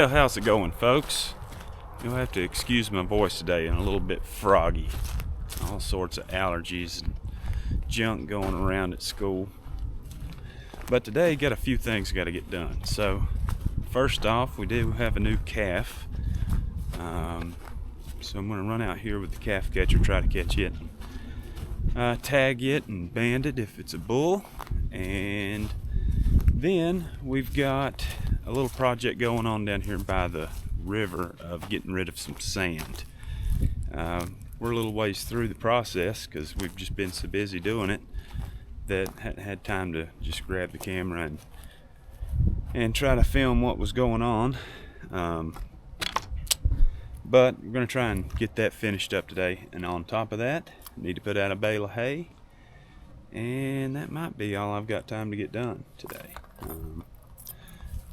Well, how's it going, folks? You'll have to excuse my voice today. I'm a little bit froggy. All sorts of allergies and junk going around at school. But today, got a few things got to get done. So, first off, we do have a new calf. So I'm going to run out here with the calf catcher, try to catch it. Tag it and band it if it's a bull. And then we've got a little project going on down here by the river of getting rid of some sand. We're a little ways through the process because we've just been so busy doing it that hadn't had time to just grab the camera and try to film what was going on. But we're going to try and get that finished up today. And on top of that, need to put out a bale of hay. And that might be all I've got time to get done today.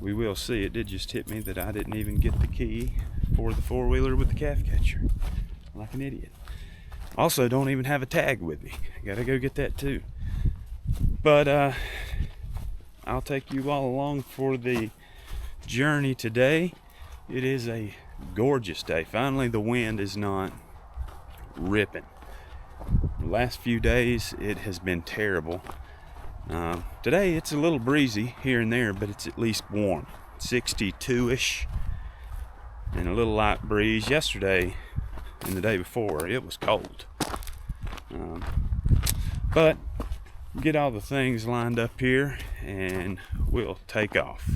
We will see. It did just hit me that I didn't even get the key for the four-wheeler with the calf catcher. Like an idiot. Also, don't even have a tag with me. Gotta go get that too. But I'll take you all along for the journey today. It is a gorgeous day. Finally, the wind is not ripping. The last few days, it has been terrible. Today, it's a little breezy here and there, but it's at least warm. 62-ish. And a little light breeze. Yesterday and the day before, it was cold. But get all the things lined up here, and we'll take off.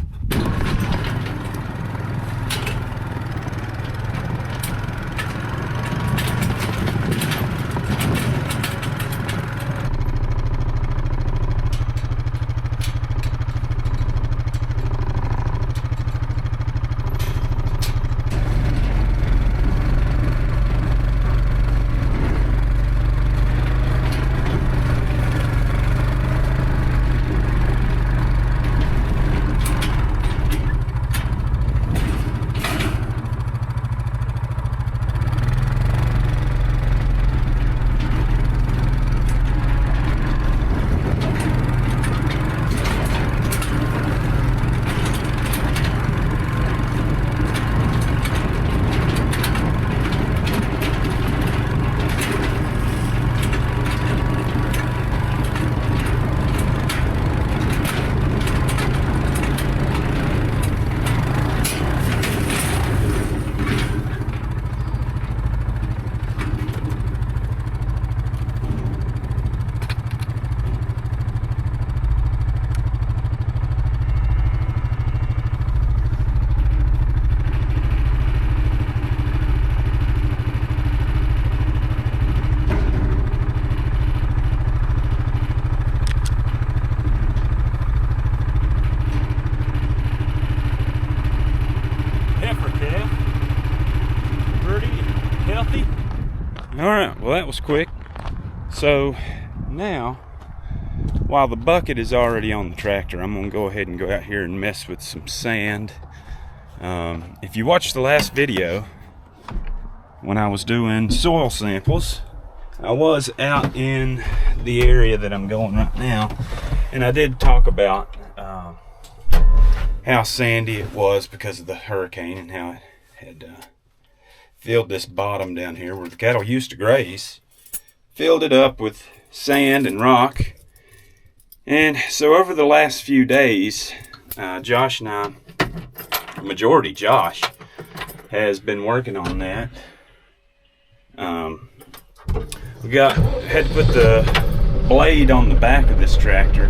Alright, well that was quick. So now, while the bucket is already on the tractor, I'm going to go ahead and go out here and mess with some sand. If you watched the last video, when I was doing soil samples, I was out in the area that I'm going right now, and I did talk about how sandy it was because of the hurricane and how it had filled this bottom down here where the cattle used to graze, filled it up with sand and rock. And so over the last few days, Josh and I, majority Josh, has been working on that. We had to put the blade on the back of this tractor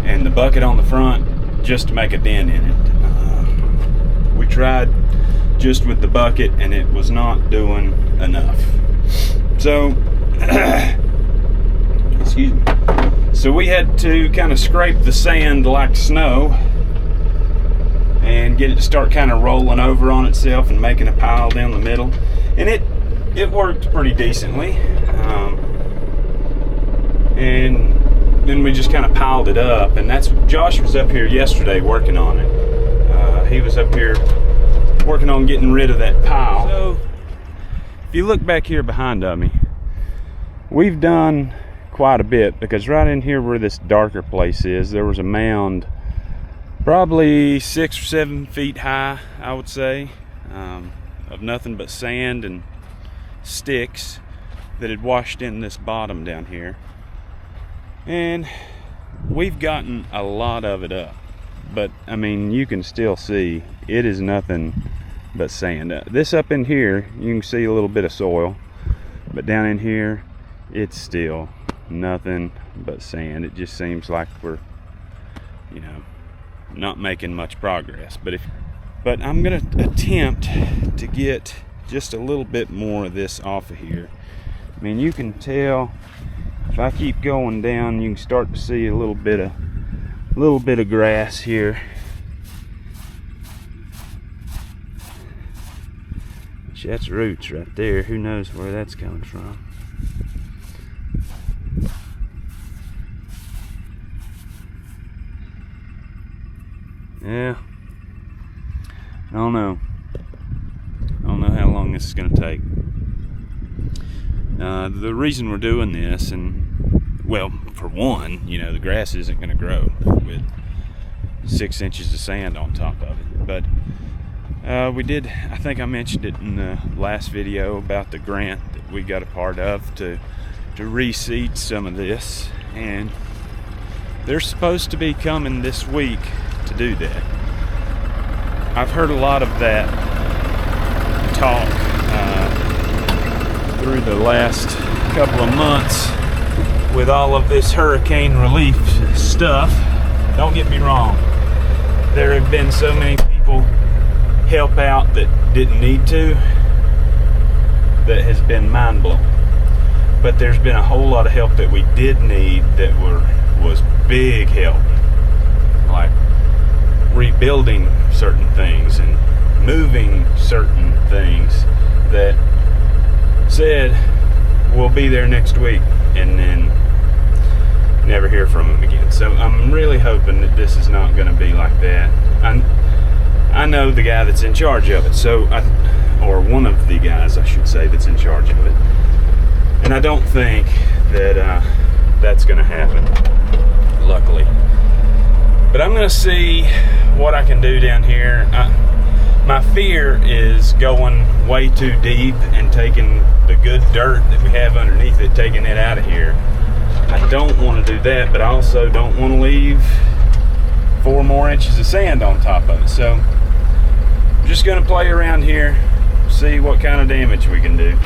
and the bucket on the front just to make a dent in it. We tried just with the bucket and it was not doing enough. So, excuse me. So we had to kind of scrape the sand like snow and get it to start kind of rolling over on itself and making a pile down the middle. And it worked pretty decently. And then we just kind of piled it up, and that's Josh was up here yesterday working on it. He was up here working on getting rid of that pile. So if you look back here behind me, we've done quite a bit, because right in here where this darker place is, there was a mound probably 6 or 7 feet high, I would say, of nothing but sand and sticks that had washed in this bottom down here. And we've gotten a lot of it up, but I mean, you can still see it is nothing but sand. This up in here, you can see a little bit of soil, but down in here, it's still nothing but sand. It just seems like we're, you know, not making much progress. But I'm gonna attempt to get just a little bit more of this off of here. I mean, you can tell if I keep going down, you can start to see a little bit of grass here. That's roots right there. Who knows where that's coming from? Yeah, I don't know how long this is going to take. The reason we're doing this, and well, for one, you know, the grass isn't going to grow with 6 inches of sand on top of it. But we did, I think I mentioned it in the last video about the grant that we got a part of to reseed some of this, and they're supposed to be coming this week to do that. I've heard a lot of that talk through the last couple of months with all of this hurricane relief stuff. Don't get me wrong, there have been so many people help out that didn't need to, that has been mind-blowing. But there's been a whole lot of help that we did need that was big help, like rebuilding certain things and moving certain things that said we'll be there next week, and then never hear from them again. So I'm really hoping that this is not going to be like that. I know the guy that's in charge of it, or one of the guys, I should say, that's in charge of it, and I don't think that that's going to happen, luckily. But I'm going to see what I can do down here. My fear is going way too deep and taking the good dirt that we have underneath it, taking it out of here. I don't want to do that, but I also don't want to leave 4 more inches of sand on top of it. So I'm just going to play around here, see what kind of damage we can do.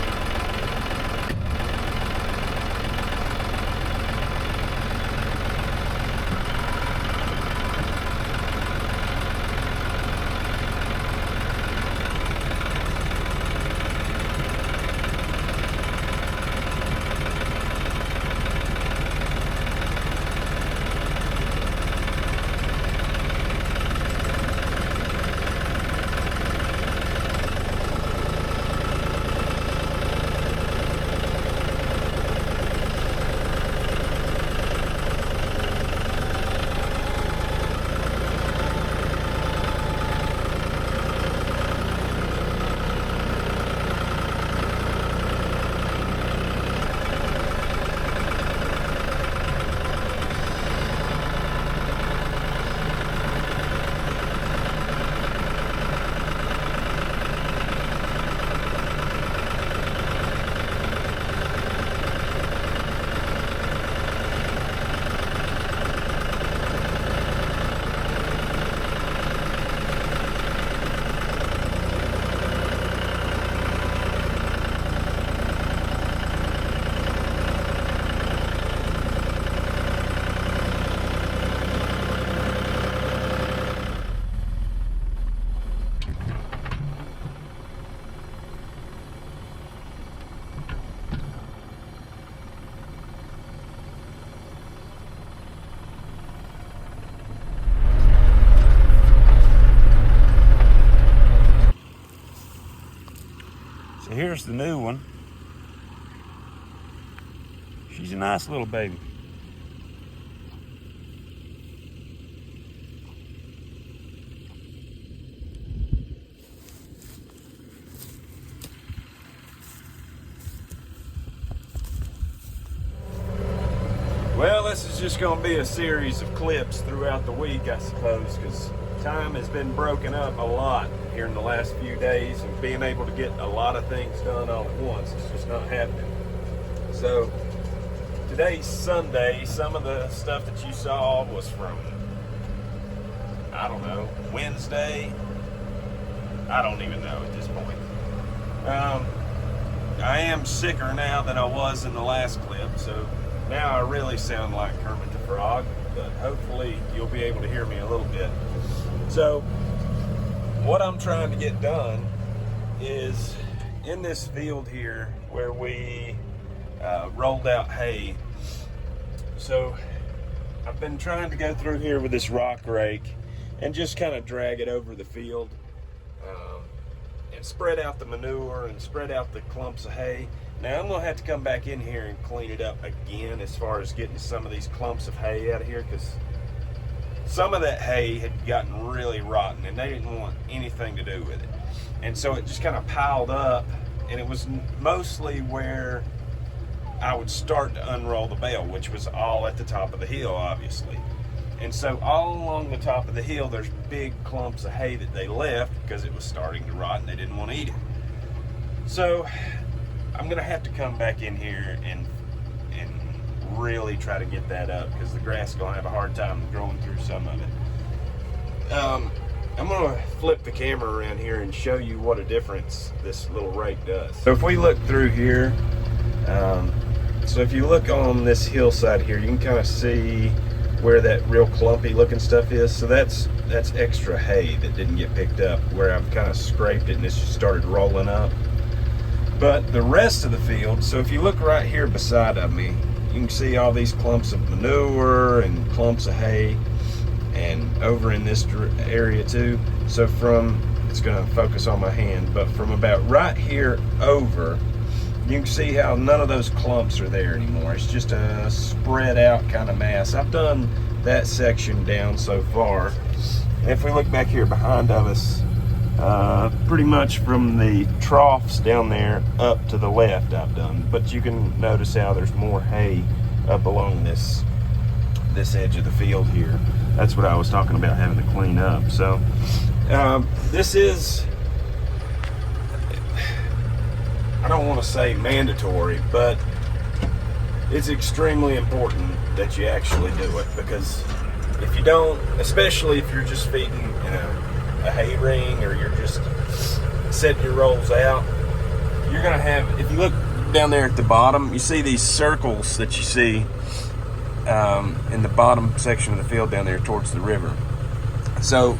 So here's the new one. She's a nice little baby. Well, this is just going to be a series of clips throughout the week, I suppose, because time has been broken up a lot here in the last few days, and being able to get a lot of things done all at once is just not happening. So today's Sunday. Some of the stuff that you saw was from, I don't know, Wednesday. I don't even know at this point. I am sicker now than I was in the last clip, so now I really sound like Kermit the Frog, but hopefully you'll be able to hear me a little bit. So what I'm trying to get done is in this field here where we rolled out hay. So I've been trying to go through here with this rock rake and just kind of drag it over the field and spread out the manure and spread out the clumps of hay. Now I'm gonna have to come back in here and clean it up again as far as getting some of these clumps of hay out of here, because some of that hay had gotten really rotten and they didn't want anything to do with it. And so it just kind of piled up, and it was mostly where I would start to unroll the bale, which was all at the top of the hill, obviously. And so all along the top of the hill, there's big clumps of hay that they left because it was starting to rot and they didn't want to eat it. So I'm gonna have to come back in here and really try to get that up, because the grass is gonna have a hard time growing through some of it. I'm gonna flip the camera around here and show you what a difference this little rake does. So if we look through here, so if you look on this hillside here, you can kind of see where that real clumpy looking stuff is. So that's extra hay that didn't get picked up, where I've kind of scraped it and it's just started rolling up. But the rest of the field, so if you look right here beside of me, you can see all these clumps of manure and clumps of hay, and over in this area too. So it's gonna focus on my hand, but from about right here over, you can see how none of those clumps are there anymore. It's just a spread out kind of mass. I've done that section down so far. And if we look back here behind of us, pretty much from the troughs down there up to the left I've done. But you can notice how there's more hay up along this edge of the field here. That's what I was talking about having to clean up. So this is, I don't want to say mandatory, but it's extremely important that you actually do it, because if you don't, especially if you're just feeding a hay ring or you're just setting your rolls out, you're gonna have, if you look down there at the bottom, you see these circles that you see in the bottom section of the field down there towards the river. So,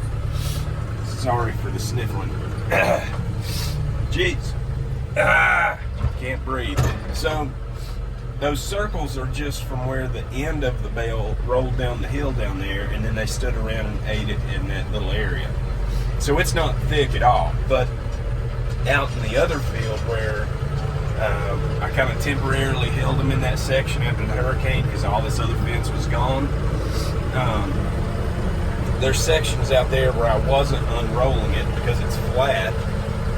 sorry for the sniffling. Jeez. Can't breathe. So those circles are just from where the end of the bale rolled down the hill down there, and then they stood around and ate it in that little area. So it's not thick at all. But out in the other field where I kind of temporarily held them in that section after the hurricane because all this other fence was gone, there's sections out there where I wasn't unrolling it because it's flat,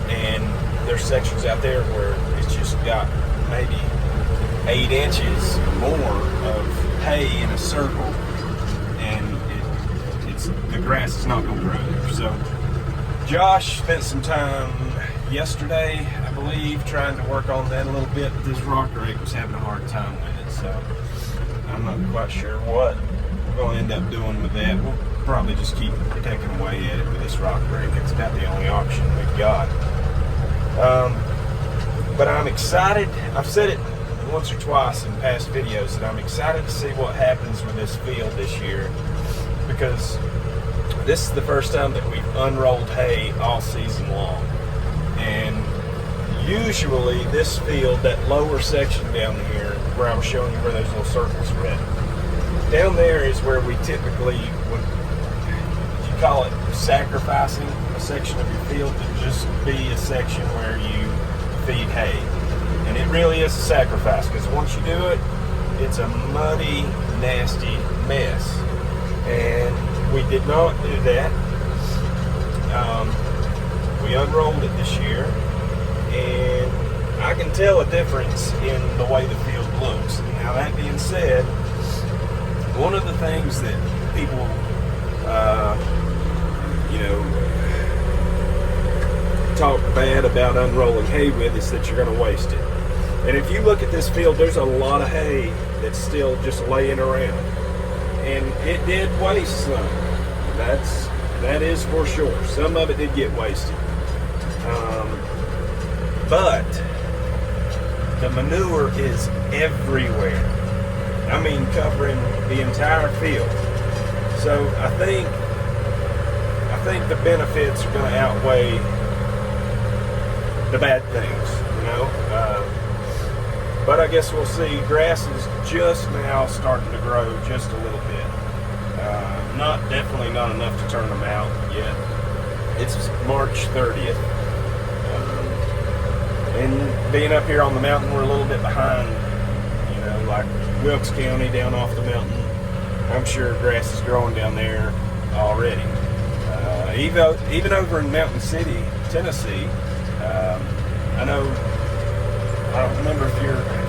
and there's sections out there where it's just got maybe 8 inches more of hay in a circle, and the grass is not going to grow there. So Josh spent some time yesterday, I believe, trying to work on that a little bit, but this rock rake was having a hard time with it, so I'm not quite sure what we're going to end up doing with that. We'll probably just keep pecking away at it with this rock rake. It's about the only option we've got. But I'm excited. I've said it once or twice in past videos that I'm excited to see what happens with this field this year, because this is the first time that we've unrolled hay all season long. And usually this field, that lower section down here where I'm showing you where those little circles are at, down there is where we typically would, you call it sacrificing a section of your field to just be a section where you feed hay. And it really is a sacrifice, because once you do it, it's a muddy, nasty mess. And we did not do that. We unrolled it this year, and I can tell a difference in the way the field looks. Now, that being said, one of the things that people, you know, talk bad about unrolling hay with is that you're going to waste it. And if you look at this field, there's a lot of hay that's still just laying around. And it did waste some. That is for sure. Some of it did get wasted. But the manure is everywhere. I mean, covering the entire field. So I think the benefits are going to outweigh the bad things, you know. But I guess we'll see. Grass is just now starting to grow just a little bit. Definitely not enough to turn them out yet. It's March 30th. And being up here on the mountain, we're a little bit behind, you know, like Wilkes County down off the mountain. I'm sure grass is growing down there already. Even over in Mountain City, Tennessee, I know, I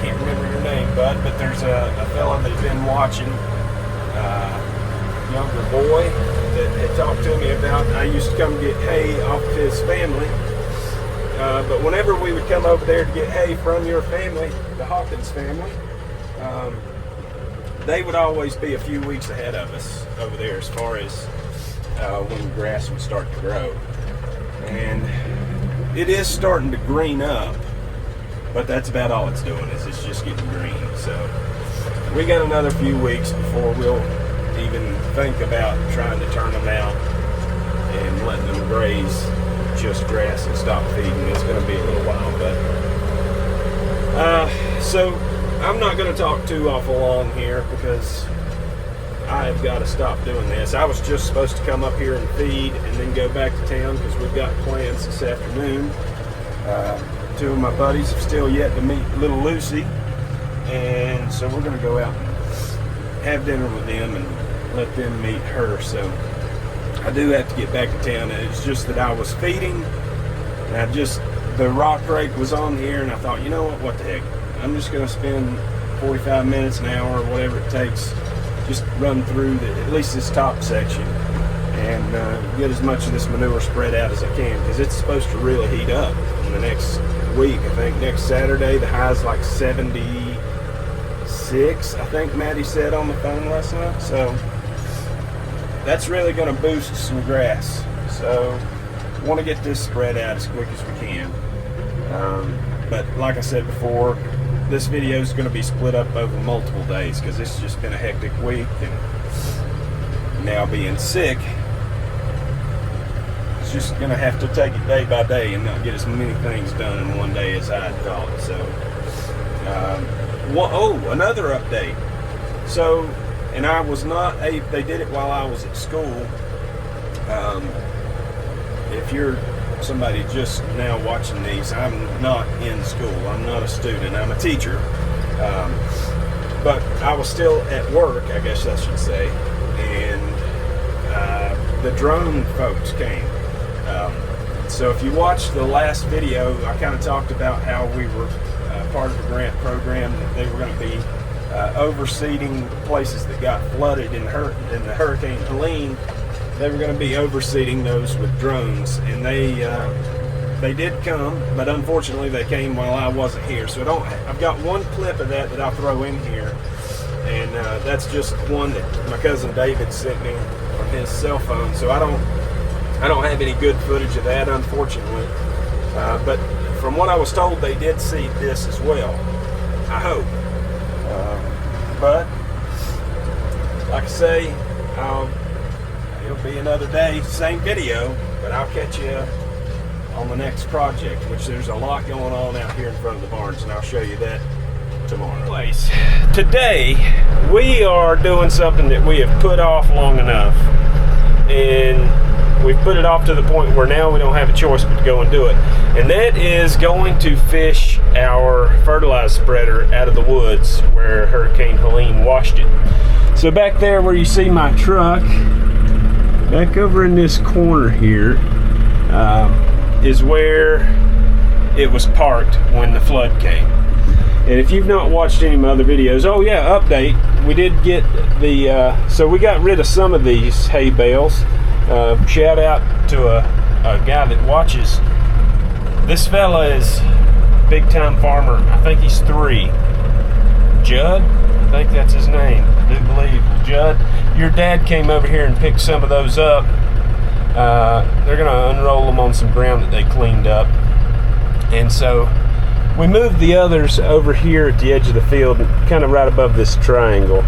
can't remember your name, bud, but there's a fella that's been watching, younger boy that had talked to me about, I used to come get hay off of his family, but whenever we would come over there to get hay from your family, the Hawkins family, they would always be a few weeks ahead of us over there as far as when grass would start to grow. And it is starting to green up, but that's about all it's doing, is it's just getting green. So we got another few weeks before we'll even think about trying to turn them out and letting them graze just grass and stop feeding. It's going to be a little while, but so I'm not going to talk too awful long here because I've got to stop doing this. I was just supposed to come up here and feed and then go back to town because we've got plans this afternoon. Two of my buddies have still yet to meet little Lucy, and so we're going to go out and have dinner with them and let them meet her. So I do have to get back to town. It's just that I was feeding, and the rock rake was on here, and I thought, you know what the heck, I'm just going to spend 45 minutes, an hour, or whatever it takes, just run through at least this top section and get as much of this manure spread out as I can, because it's supposed to really heat up in the next week. I think next Saturday the high's like 76, I think Maddie said on the phone last night. So that's really going to boost some grass. So I want to get this spread out as quick as we can. But like I said before, this video is going to be split up over multiple days because it's just been a hectic week, and now being sick, it's just going to have to take it day by day and not get as many things done in one day as I had thought. So, another update. So, and I was not they did it while I was at school. If you're somebody just now watching these, I'm not in school. I'm not a student. I'm a teacher. But I was still at work, I guess I should say. And the drone folks came. So if you watched the last video, I kind of talked about how we were part of a grant program that they were going to be overseeding places that got flooded in the Hurricane Helene. They were going to be overseeding those with drones, and they did come, but unfortunately they came while I wasn't here. So I've got one clip of that I'll throw in here, and that's just one that my cousin David sent me from his cell phone. So I don't have any good footage of that, unfortunately. But from what I was told, they did see this as well. I hope. But like I say, it'll be another day, same video, but I'll catch you on the next project, which there's a lot going on out here in front of the barns, and I'll show you that tomorrow. Anyways, today we are doing something that we have put off long enough, and we've put it off to the point where now we don't have a choice but to go and do it, and that is going to fish our fertilizer spreader out of the woods where Hurricane Helene washed it. So back there where you see my truck, back over in this corner here, is where it was parked when the flood came. And if you've not watched any of my other videos, oh yeah, update. We did get the, so we got rid of some of these hay bales. Shout out to a guy that watches. This fella is a big time farmer. I think he's 3. Judd, I think that's his name. I do believe. Judd, your dad came over here and picked some of those up. They're gonna unroll them on some ground that they cleaned up. And so we moved the others over here at the edge of the field, kind of right above this triangle.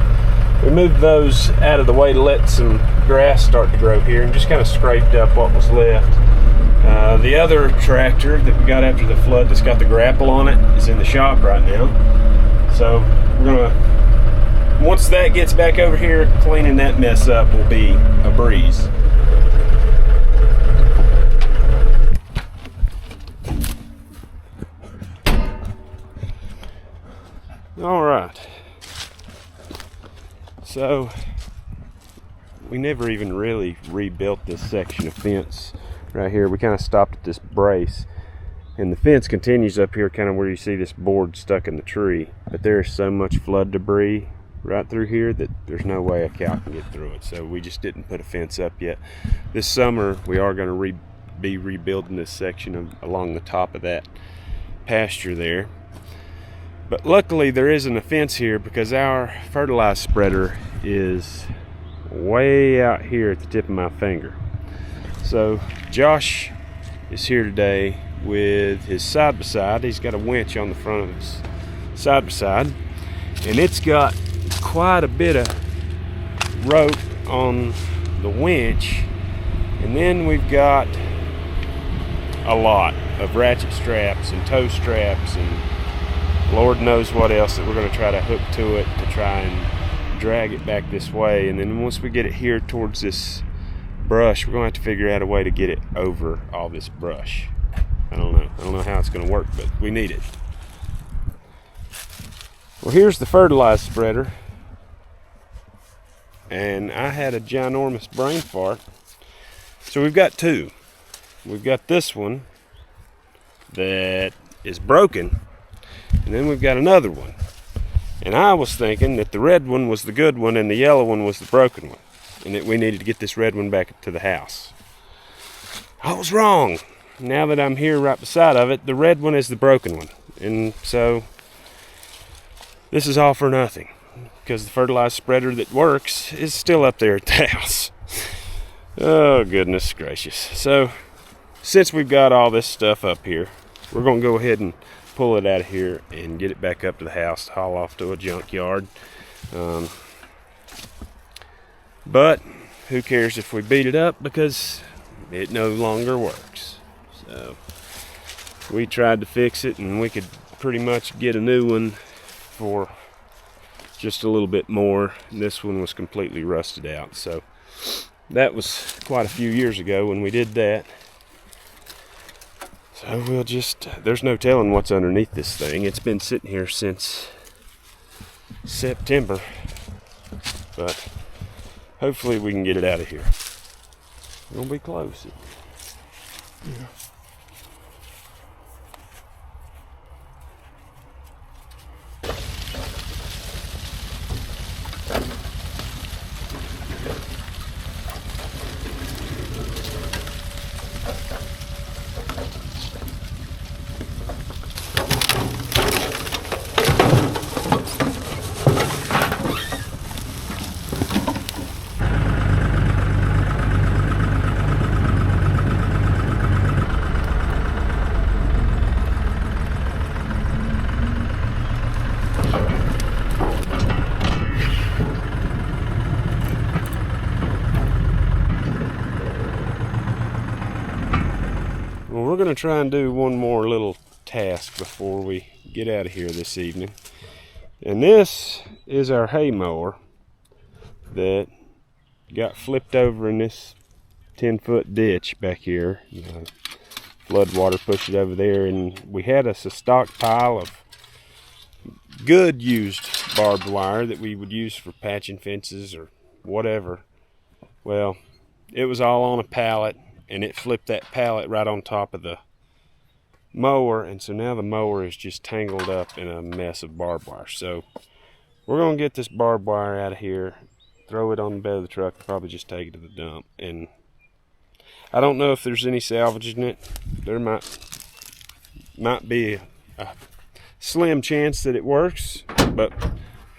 We moved those out of the way to let some grass start to grow here and just kind of scraped up what was left. The other tractor that we got after the flood that's got the grapple on it is in the shop right now. So we're gonna, once that gets back over here, cleaning that mess up will be a breeze. All right, so we never even really rebuilt this section of fence right here. We kind of stopped at this brace, and the fence continues up here kind of where you see this board stuck in the tree, but there's so much flood debris right through here that there's no way a cow can get through it, so we just didn't put a fence up yet. This summer we are going to be rebuilding this section along the top of that pasture there. But luckily there isn't a fence here because our fertilizer spreader is way out here at the tip of my finger. So Josh is here today with his side-by-side. He's got a winch on the front of his side-by-side, and it's got quite a bit of rope on the winch, and then we've got a lot of ratchet straps and tow straps and Lord knows what else that we're going to try to hook to it to try and drag it back this way. And then once we get it here towards this brush, we're going to have to figure out a way to get it over all this brush. I don't know how it's going to work, but we need it. Well, here's the fertilizer spreader, and I had a ginormous brain fart. So we've got 2. We've got this one that is broken, and then we've got another one. And I was thinking that the red one was the good one and the yellow one was the broken one, and that we needed to get this red one back to the house. I was wrong. Now that I'm here right beside of it, the red one is the broken one. And so this is all for nothing, because the fertilizer spreader that works is still up there at the house. Oh, goodness gracious. So since we've got all this stuff up here, we're going to go ahead and pull it out of here and get it back up to the house to haul off to a junkyard. But who cares if we beat it up, because it no longer works. So we tried to fix it, and we could pretty much get a new one for just a little bit more. This one was completely rusted out, so that was quite a few years ago when we did that. So we'll just, there's no telling what's underneath this thing. It's been sitting here since September, but hopefully we can get it out of here. We'll be close. Yeah. Well, we're going to try and do one more little task before we get out of here this evening. And this is our hay mower that got flipped over in this 10-foot ditch back here. Flood water pushed it over there, and we had us a stockpile of good used barbed wire that we would use for patching fences or whatever. Well, it was all on a pallet, and it flipped that pallet right on top of the mower, and so now the mower is just tangled up in a mess of barbed wire. So we're gonna get this barbed wire out of here, throw it on the bed of the truck, and probably just take it to the dump. And I don't know if there's any salvaging it. There might be a slim chance that it works, but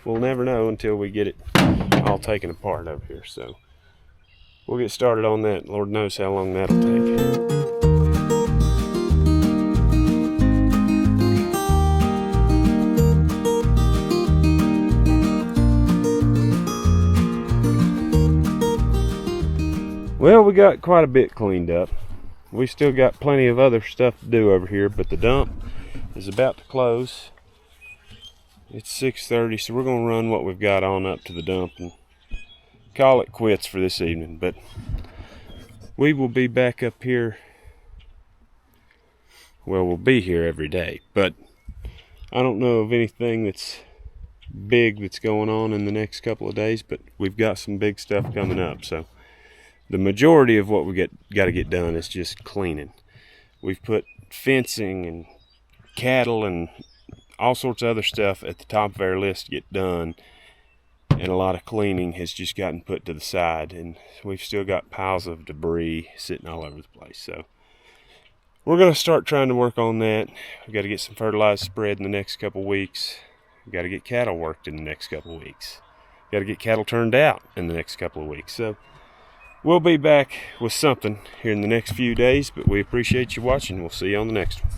we'll never know until we get it all taken apart over here. So we'll get started on that. Lord knows how long that'll take. Well, we got quite a bit cleaned up. We still got plenty of other stuff to do over here, but the dump is about to close. It's 6:30, so we're gonna run what we've got on up to the dump and call it quits for this evening. But we will be back up here. Well, we'll be here every day, but I don't know of anything that's big that's going on in the next couple of days, but we've got some big stuff coming up. So the majority of what we got to get done is just cleaning. We've put fencing and cattle and all sorts of other stuff at the top of our list to get done, and a lot of cleaning has just gotten put to the side, and we've still got piles of debris sitting all over the place. So we're going to start trying to work on that. We've got to get some fertilizer spread in the next couple weeks. We've got to get cattle worked in the next couple weeks. We've got to get cattle turned out in the next couple of weeks. So we'll be back with something here in the next few days, but we appreciate you watching. We'll see you on the next one.